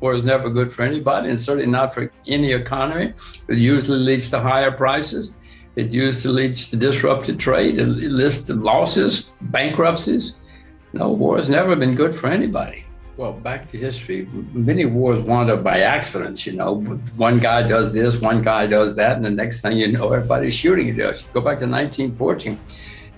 War is never good for anybody, and certainly not for any economy. It usually leads to higher prices. It usually leads to disrupted trade. It leads to losses, bankruptcies. No, war has never been good for anybody. Well, back to history, many wars wound up by accidents, One guy does this, one guy does that, and the next thing you know, everybody's shooting at us. Go back to 1914.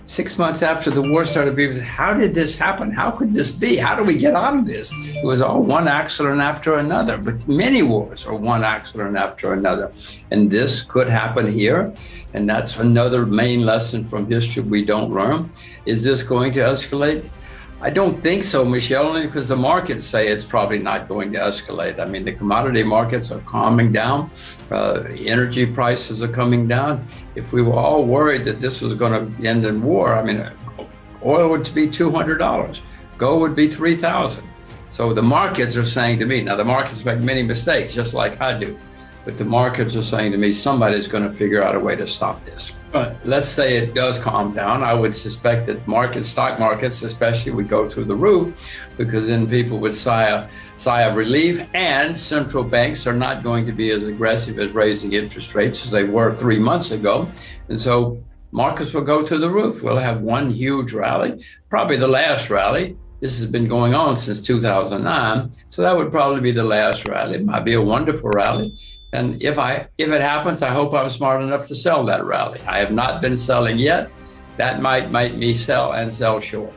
6 months after the war started, people said, how did this happen? How could this be? How do we get out of this? It was all one accident after another, but many wars are one accident after another. And this could happen here. And that's another main lesson from history we don't learn. Is this going to escalate? I don't think so, Michelle, only because the markets say it's probably not going to escalate. I mean, the commodity markets are calming down. Energy prices are coming down. If we were all worried that this was going to end in war, I mean, oil would be $200. Gold would be $3,000. So the markets are saying to me, now the markets make many mistakes, just like I do. But the markets are saying to me, somebody's going to figure out a way to stop this. But let's say it does calm down. I would suspect that stock markets especially would go through the roof, because then people would sigh of relief, and central banks are not going to be as aggressive as raising interest rates as they were 3 months ago. And so markets will go through the roof. We'll have one huge rally, probably the last rally. This has been going on since 2009. So that would probably be the last rally. It might be a wonderful rally. And if it happens, I hope I'm smart enough to sell that rally. I have not been selling yet. That might make me sell and sell short.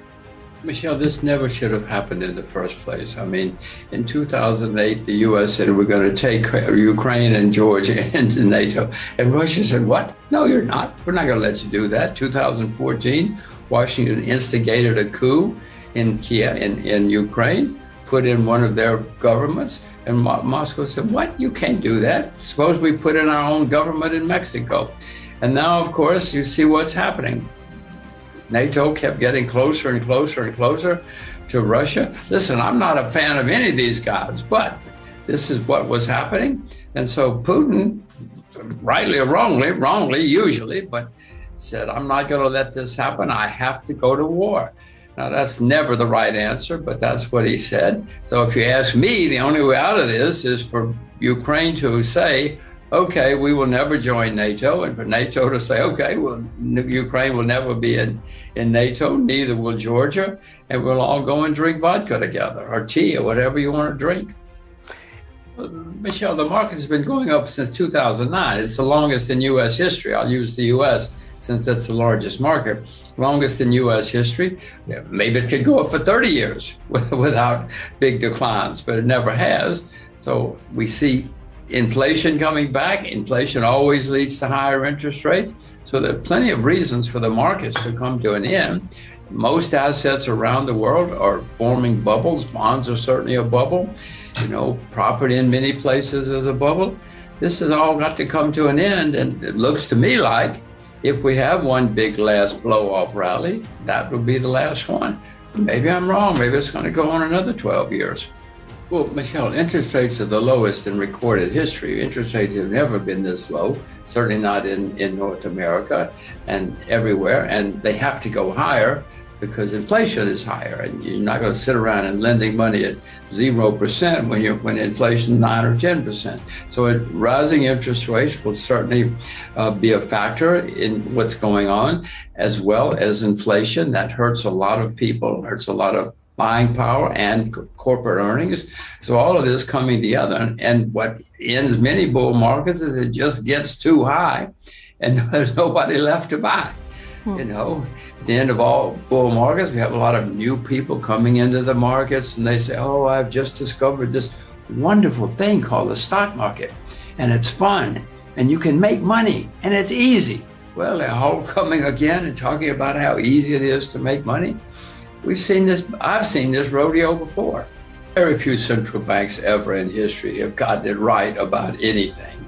Michelle, this never should have happened in the first place. I mean, in 2008, the U.S. said we're going to take Ukraine and Georgia into NATO. And Russia said, what? No, you're not. We're not going to let you do that. 2014, Washington instigated a coup in Kiev, in Ukraine, put in one of their governments. And Moscow said, what? You can't do that. Suppose we put in our own government in Mexico. And now, of course, you see what's happening. NATO kept getting closer and closer and closer to Russia. Listen, I'm not a fan of any of these guys, but this is what was happening. And so Putin, rightly or wrongly usually, but said, I'm not going to let this happen. I have to go to war. Now, that's never the right answer, but that's what he said. So if you ask me, the only way out of this is for Ukraine to say, okay, we will never join NATO, and for NATO to say, okay, well, Ukraine will never be in NATO, neither will Georgia, and we'll all go and drink vodka together, or tea, or whatever you want to drink. Michelle, the market has been going up since 2009. It's the longest in U.S. history. I'll use the U.S. since that's the largest market, longest in U.S. history. Maybe it could go up for 30 years without big declines, but it never has. So we see inflation coming back. Inflation always leads to higher interest rates. So there are plenty of reasons for the markets to come to an end. Most assets around the world are forming bubbles. Bonds are certainly a bubble. Property in many places is a bubble. This has all got to come to an end. And it looks to me like if we have one big last blow-off rally, that will be the last one. Maybe I'm wrong. Maybe it's going to go on another 12 years. Well, Michelle, interest rates are the lowest in recorded history. Interest rates have never been this low, certainly not in North America and everywhere. And they have to go higher because inflation is higher. And you're not going to sit around and lending money at 0% when inflation is 9 or 10%. So rising interest rates will certainly be a factor in what's going on, as well as inflation. That hurts a lot of people, hurts a lot of buying power and corporate earnings. So all of this coming together, and what ends many bull markets is it just gets too high and there's nobody left to buy. At the end of all bull markets, we have a lot of new people coming into the markets, and they say, oh, I've just discovered this wonderful thing called the stock market, and it's fun, and you can make money, and it's easy. Well, they're all coming again and talking about how easy it is to make money. We've seen this. I've seen this rodeo before. Very few central banks ever in history have gotten it right about anything.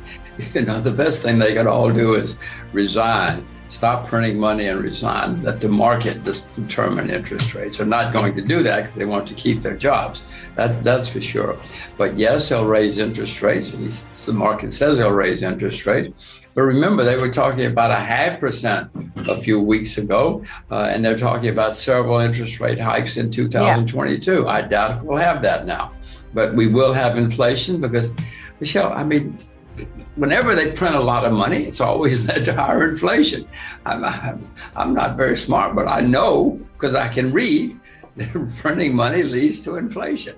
The best thing they could all do is resign, stop printing money and resign, let the market determine interest rates. They're not going to do that because they want to keep their jobs. That's for sure. But yes, they'll raise interest rates. At least the market says they'll raise interest rates. But remember, they were talking about 0.5% a few weeks ago, and they're talking about several interest rate hikes in 2022. Yeah. I doubt if we'll have that now. but we will have inflation because, Michelle, I mean, whenever they print a lot of money, it's always led to higher inflation. I'm not very smart, but I know, because I can read, that printing money leads to inflation.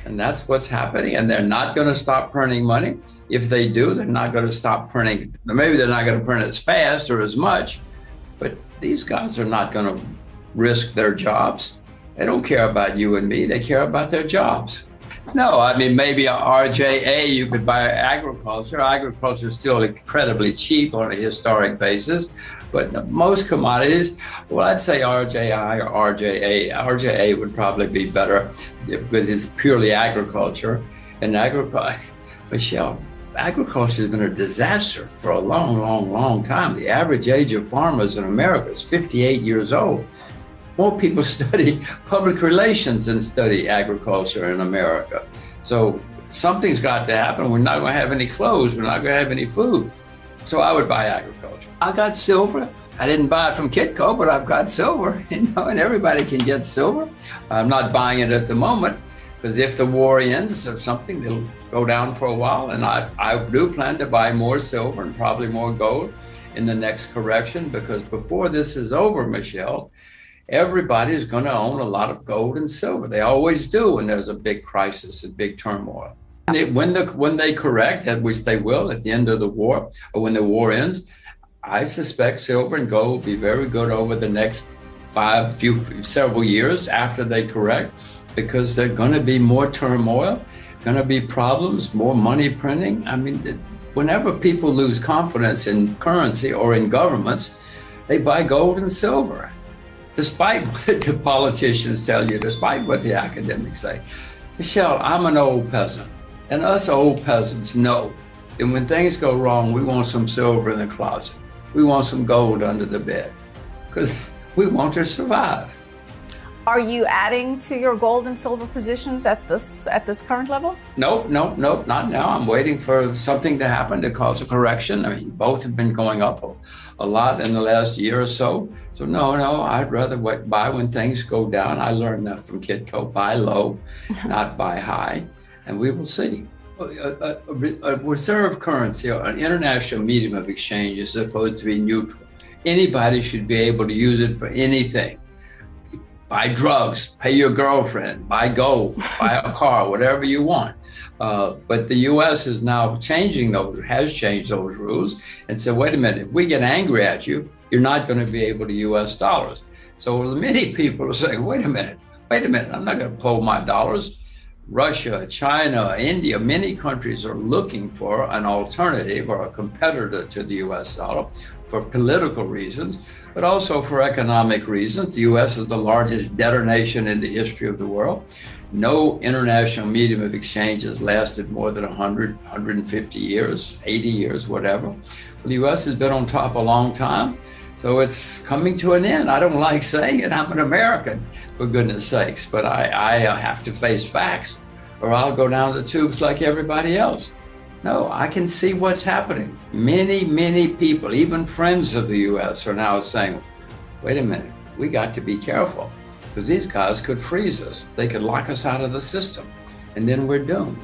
And that's what's happening. And they're not going to stop printing money. If they do, they're not going to stop printing. Maybe they're not going to print as fast or as much, but these guys are not going to risk their jobs. They don't care about you and me. They care about their jobs. No, I mean, maybe a RJA, you could buy agriculture. Agriculture is still incredibly cheap on a historic basis, but most commodities, well, I'd say RJI or RJA. RJA would probably be better because it's purely agriculture. And Michelle, agriculture has been a disaster for a long, long, long time. The average age of farmers in America is 58 years old. More people study public relations than study agriculture in America. So something's got to happen. We're not going to have any clothes. We're not going to have any food. So I would buy agriculture. I got silver. I didn't buy it from Kitco, but I've got silver, and everybody can get silver. I'm not buying it at the moment because if the war ends or something, it'll go down for a while. And I do plan to buy more silver and probably more gold in the next correction, because before this is over, Michelle, everybody's going to own a lot of gold and silver. They always do when there's a big crisis, a big turmoil. When they correct, which they will at the end of the war, or when the war ends, I suspect silver and gold will be very good over the next several years after they correct, because there's going to be more turmoil, going to be problems, more money printing. I mean, whenever people lose confidence in currency or in governments, they buy gold and silver. Despite what the politicians tell you, despite what the academics say. Michelle, I'm an old peasant, and us old peasants know that when things go wrong, we want some silver in the closet. We want some gold under the bed, because we want to survive. Are you adding to your gold and silver positions at this current level? Nope, not now. I'm waiting for something to happen to cause a correction. I mean, both have been going up a lot in the last year or so. So no, I'd rather buy when things go down. I learned that from Kitco. Buy low, not buy high, and we will see. A reserve currency, or an international medium of exchange, is supposed to be neutral. Anybody should be able to use it for anything. Buy drugs, pay your girlfriend, buy gold, buy a car, whatever you want. But the U.S. is now has changed those rules and said, wait a minute, if we get angry at you, you're not going to be able to U.S. dollars. So many people are saying, wait a minute, I'm not going to pull my dollars. Russia, China, India, many countries are looking for an alternative or a competitor to the U.S. dollar for political reasons, but also for economic reasons. The U.S. is the largest debtor nation in the history of the world. No international medium of exchange has lasted more than 100, 150 years, 80 years, whatever. The U.S. has been on top a long time, so it's coming to an end. I don't like saying it. I'm an American, for goodness sakes, but I have to face facts, or I'll go down the tubes like everybody else. No, I can see what's happening. Many people, even friends of the U.S., are now saying, wait a minute, we got to be careful, because these guys could freeze us. They could lock us out of the system, and then we're doomed.